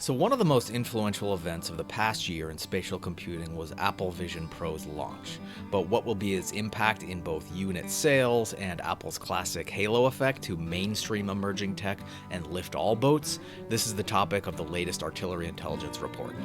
So one of the most influential events of the past year in spatial computing was Apple Vision Pro's launch. But what will be its impact in both unit sales and Apple's classic halo effect to mainstream emerging tech and lift all boats? This is the topic of the latest Artillery Intelligence report.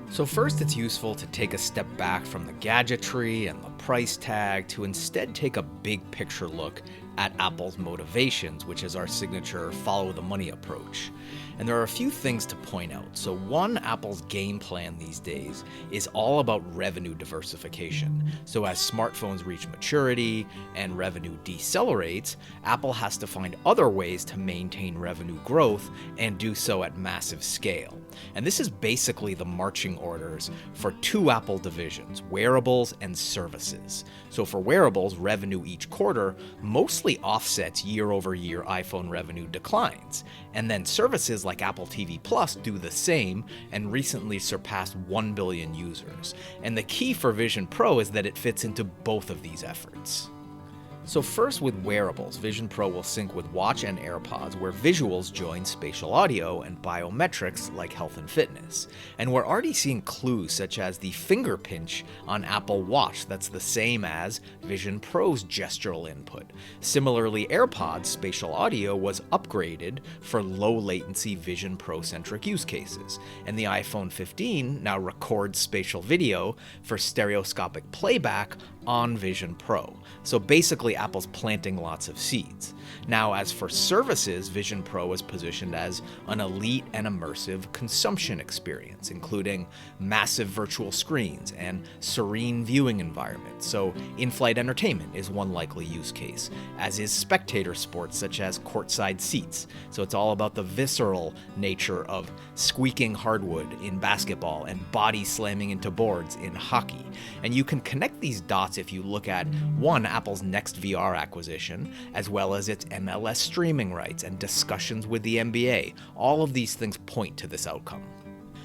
So first, it's useful to take a step back from the gadgetry and the price tag to instead take a big picture look at Apple's motivations, which is our signature follow the money approach. And there are a few things to point out. So one, Apple's game plan these days is all about revenue diversification. So as smartphones reach maturity and revenue decelerates, Apple has to find other ways to maintain revenue growth and do so at massive scale. And this is basically the marching orders for two Apple divisions, wearables and services. So for wearables, revenue each quarter mostly offsets year-over-year iPhone revenue declines. And then services like Apple TV Plus do the same and recently surpassed 1 billion users. And the key for Vision Pro is that it fits into both of these efforts. So first, with wearables, Vision Pro will sync with Watch and AirPods, where visuals join spatial audio and biometrics like health and fitness. And we're already seeing clues such as the finger pinch on Apple Watch that's the same as Vision Pro's gestural input. Similarly, AirPods spatial audio was upgraded for low latency Vision Pro-centric use cases. And the iPhone 15 now records spatial video for stereoscopic playback on Vision Pro. So basically, Apple's planting lots of seeds. Now, as for services, Vision Pro is positioned as an elite and immersive consumption experience, including massive virtual screens and serene viewing environments. So in-flight entertainment is one likely use case, as is spectator sports such as courtside seats. So it's all about the visceral nature of squeaking hardwood in basketball and body slamming into boards in hockey. And you can connect these dots if you look at, one, Apple's Next VR acquisition, as well as its MLS streaming rights and discussions with the NBA. All of these things point to this outcome.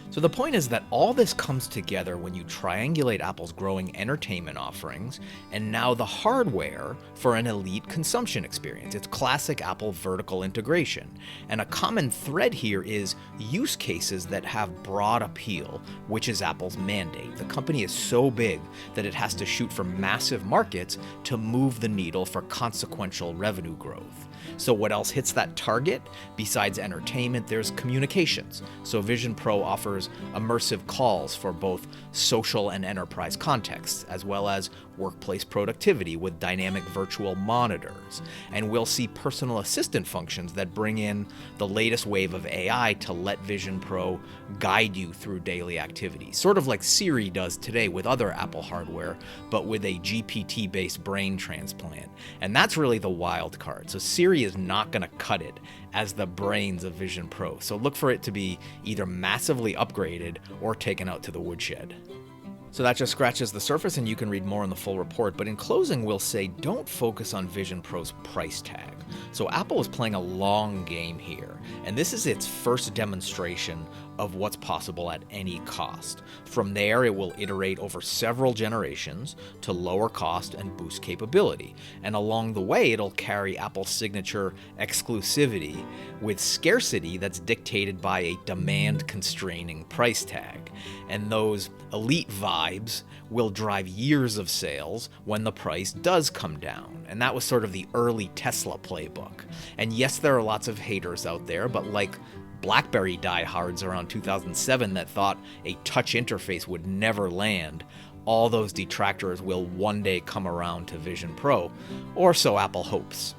So the point is that all this comes together when you triangulate Apple's growing entertainment offerings and now the hardware for an elite consumption experience. It's classic Apple vertical integration. And a common thread here is use cases that have broad appeal, which is Apple's mandate. The company is so big that it has to shoot for massive markets to move the needle for consequential revenue growth. So what else hits that target? Besides entertainment, there's communications. So Vision Pro offers immersive calls for both social and enterprise contexts, as well as workplace productivity with dynamic virtual monitors. And we'll see personal assistant functions that bring in the latest wave of AI to let Vision Pro guide you through daily activities, sort of like Siri does today with other Apple hardware, but with a GPT-based brain transplant. And that's really the wild card. So Siri is not going to cut it as the brains of Vision Pro. So look for it to be either massively upgraded or taken out to the woodshed. So that just scratches the surface, and you can read more in the full report. But in closing, we'll say don't focus on Vision Pro's price tag. So Apple is playing a long game here, and this is its first demonstration of what's possible at any cost. From there, it will iterate over several generations to lower cost and boost capability. And along the way, it'll carry Apple's signature exclusivity with scarcity that's dictated by a demand-constraining price tag. And those elite vibes will drive years of sales when the price does come down. And that was sort of the early Tesla playbook. And yes, there are lots of haters out there, but like BlackBerry diehards around 2007 that thought a touch interface would never land, all those detractors will one day come around to Vision Pro, or so Apple hopes.